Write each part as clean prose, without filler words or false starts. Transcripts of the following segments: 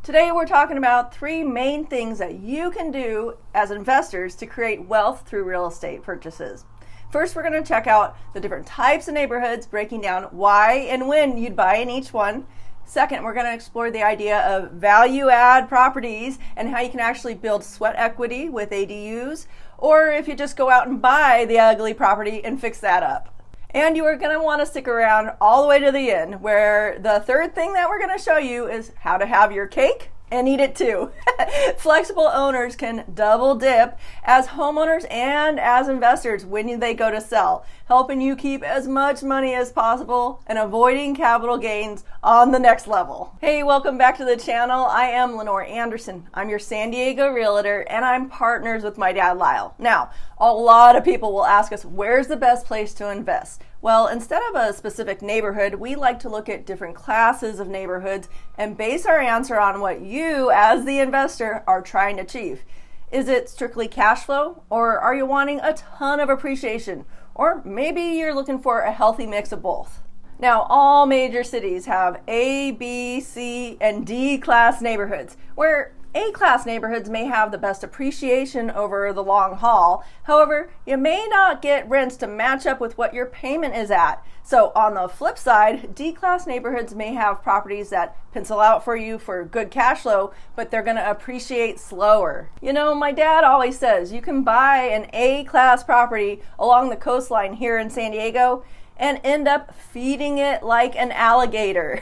Today we're talking about 3 main things that you can do as investors to create wealth through real estate purchases. First, we're going to check out the different types of neighborhoods, breaking down why and when you'd buy in each one. Second, we're going to explore the idea of value add properties and how you can actually build sweat equity with ADUs, or if you just go out and buy the ugly property and fix that up. And you are going to want to stick around all the way to the end, where the third thing that we're going to show you is how to have your cake and eat it too. Flexible owners can double dip as homeowners and as investors when they go to sell, helping you keep as much money as possible and avoiding capital gains on the next level. Hey, welcome back to the channel. I am Lynnor Anderson. I'm your San Diego realtor and I'm partners with my dad, Lyle. Now, a lot of people will ask us, where's the best place to invest? Well, instead of a specific neighborhood, we like to look at different classes of neighborhoods and base our answer on what you, as the investor, are trying to achieve. Is it strictly cash flow, or are you wanting a ton of appreciation? Or maybe you're looking for a healthy mix of both. Now, all major cities have A, B, C, and D class neighborhoods, where A-class neighborhoods may have the best appreciation over the long haul. However, you may not get rents to match up with what your payment is at. So on the flip side, D-class neighborhoods may have properties that pencil out for you for good cash flow, but they're going to appreciate slower. You know, my dad always says you can buy an A-class property along the coastline here in San Diego and end up feeding it like an alligator.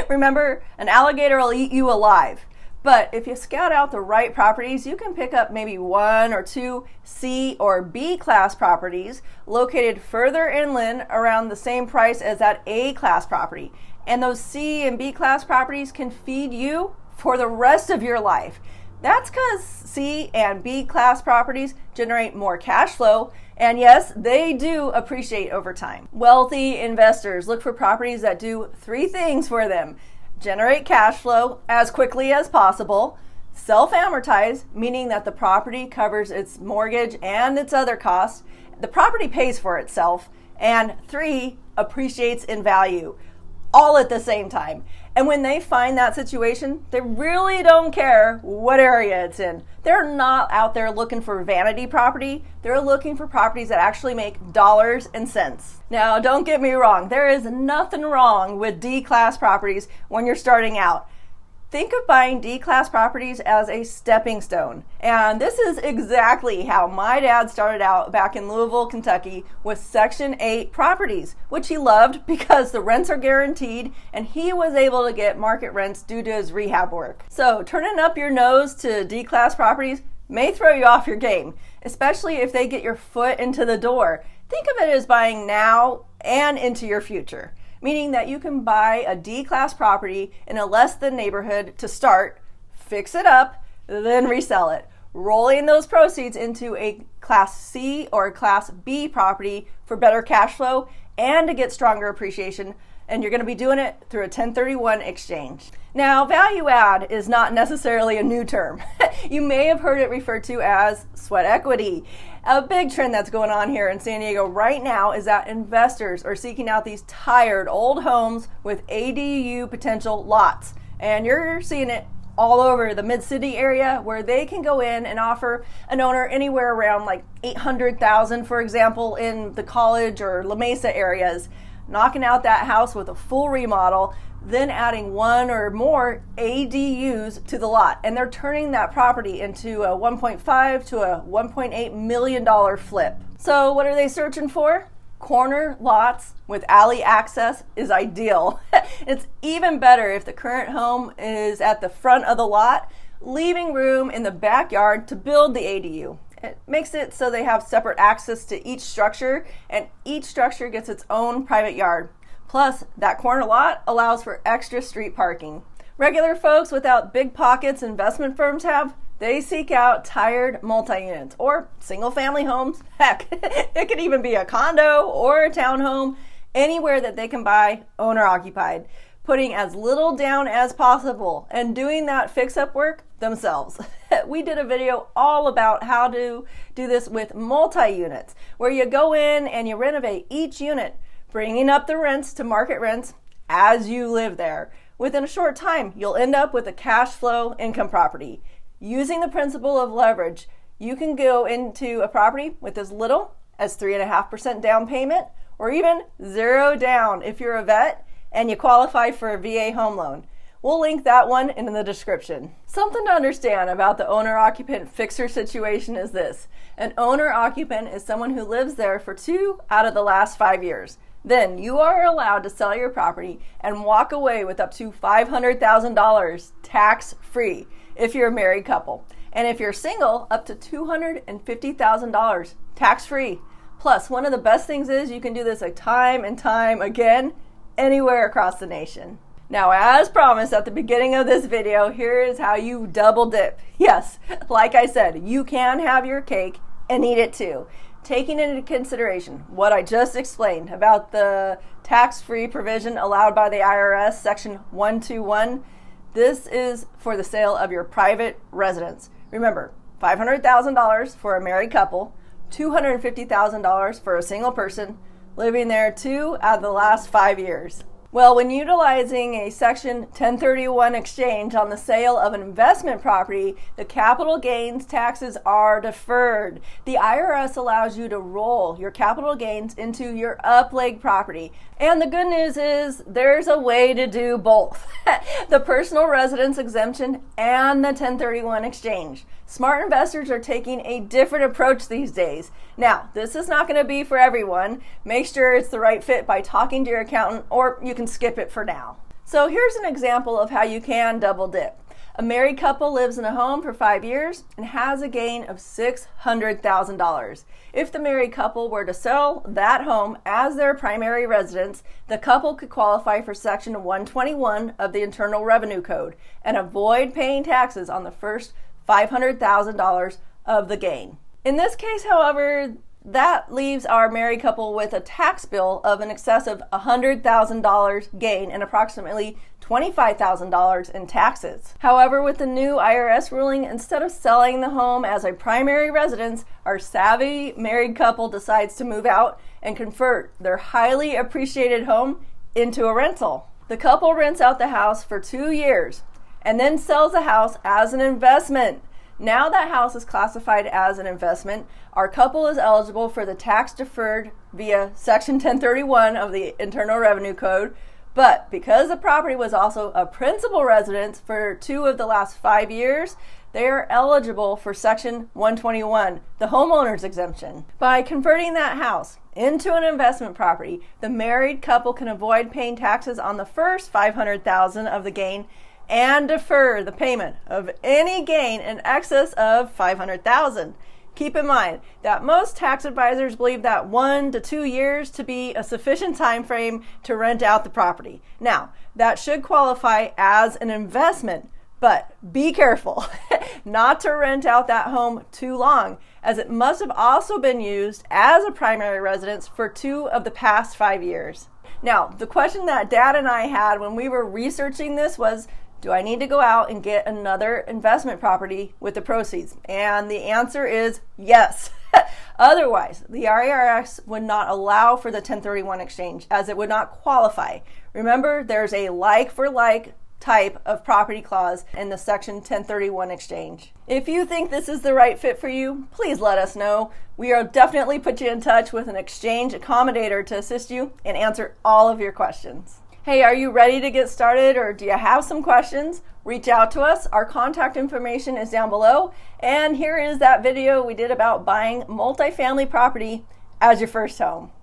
Remember, an alligator will eat you alive. But if you scout out the right properties, you can pick up maybe 1 or 2 C or B class properties located further inland around the same price as that A class property. And those C and B class properties can feed you for the rest of your life. That's because C and B class properties generate more cash flow, and yes, they do appreciate over time. Wealthy investors look for properties that do 3 things for them: generate cash flow as quickly as possible, self-amortize, meaning that the property covers its mortgage and its other costs, the property pays for itself, and 3, appreciates in value, all at the same time. And when they find that situation, they really don't care what area it's in. They're not out there looking for vanity property. They're looking for properties that actually make dollars and cents. Now, don't get me wrong. There is nothing wrong with D-class properties when you're starting out. Think of buying D-class properties as a stepping stone. And this is exactly how my dad started out back in Louisville, Kentucky with Section 8 properties, which he loved because the rents are guaranteed and he was able to get market rents due to his rehab work. So turning up your nose to D-class properties may throw you off your game, especially if they get your foot into the door. Think of it as buying now and into your future, meaning that you can buy a D-class property in a less than neighborhood to start, fix it up, then resell it, rolling those proceeds into a Class C or a Class B property for better cash flow and to get stronger appreciation. And you're going to be doing it through a 1031 exchange. Now, value add is not necessarily a new term. You may have heard it referred to as sweat equity. A big trend that's going on here in San Diego right now is that investors are seeking out these tired old homes with ADU potential lots. And you're seeing it all over the mid-city area where they can go in and offer an owner anywhere around like $800,000, for example, in the College or La Mesa areas, knocking out that house with a full remodel, then adding 1 or more ADUs to the lot. And they're turning that property into a $1.5 to a $1.8 million flip. So what are they searching for? Corner lots with alley access is ideal. It's even better if the current home is at the front of the lot, leaving room in the backyard to build the ADU. It makes it so they have separate access to each structure, and each structure gets its own private yard. Plus, that corner lot allows for extra street parking. Regular folks without big pockets investment firms have, they seek out tired multi-units or single-family homes. Heck, it could even be a condo or a townhome, anywhere that they can buy owner-occupied, putting as little down as possible and doing that fix-up work themselves. We did a video all about how to do this with multi-units, where you go in and you renovate each unit, bringing up the rents to market rents as you live there, Within a short time, you'll end up with a cash flow income property. Using the principle of leverage, you can go into a property with as little as 3.5% down payment, or even 0 down if you're a vet and you qualify for a VA home loan. We'll link that one in the description. Something to understand about the owner-occupant fixer situation is this. An owner-occupant is someone who lives there for 2 out of the last 5 years. Then you are allowed to sell your property and walk away with up to $500,000 tax-free if you're a married couple. And if you're single, up to $250,000 tax-free. Plus, one of the best things is you can do this time and time again, anywhere across the nation. Now, as promised at the beginning of this video, here is how you double dip. Yes, like I said, you can have your cake and eat it too. Taking into consideration what I just explained about the tax-free provision allowed by the IRS, Section 121, this is for the sale of your private residence. Remember, $500,000 for a married couple, $250,000 for a single person living there 2 out of the last 5 years. Well, when utilizing a Section 1031 exchange on the sale of an investment property, the capital gains taxes are deferred. The IRS allows you to roll your capital gains into your up-leg property. And the good news is there's a way to do both. The personal residence exemption and the 1031 exchange. Smart investors are taking a different approach these days. Now, this is not going to be for everyone. Make sure it's the right fit by talking to your accountant, or you can skip it for now. So here's an example of how you can double dip. A married couple lives in a home for 5 years and has a gain of $600,000. If the married couple were to sell that home as their primary residence, the couple could qualify for Section 121 of the Internal Revenue Code and avoid paying taxes on the first $500,000 of the gain. In this case, however, that leaves our married couple with a tax bill of an excess of $100,000 gain and approximately $25,000 in taxes. However, with the new IRS ruling, instead of selling the home as a primary residence, our savvy married couple decides to move out and convert their highly appreciated home into a rental. The couple rents out the house for 2 years and then sells the house as an investment. Now that house is classified as an investment, our couple is eligible for the tax deferred via Section 1031 of the Internal Revenue Code. But because the property was also a principal residence for 2 of the last 5 years, they are eligible for Section 121, the homeowner's exemption. By converting that house into an investment property, the married couple can avoid paying taxes on the first $500,000 of the gain and defer the payment of any gain in excess of $500,000. Keep in mind that most tax advisors believe that 1 to 2 years to be a sufficient time frame to rent out the property. Now, that should qualify as an investment, but be careful not to rent out that home too long, as it must have also been used as a primary residence for 2 of the past 5 years. Now, the question that Dad and I had when we were researching this was, do I need to go out and get another investment property with the proceeds? And the answer is yes. Otherwise, the IRS would not allow for the 1031 exchange, as it would not qualify. Remember, there's a like for like type of property clause in the Section 1031 exchange. If you think this is the right fit for you, please let us know. We will definitely put you in touch with an exchange accommodator to assist you and answer all of your questions. Hey, are you ready to get started, or do you have some questions? Reach out to us. Our contact information is down below. And here is that video we did about buying multifamily property as your first home.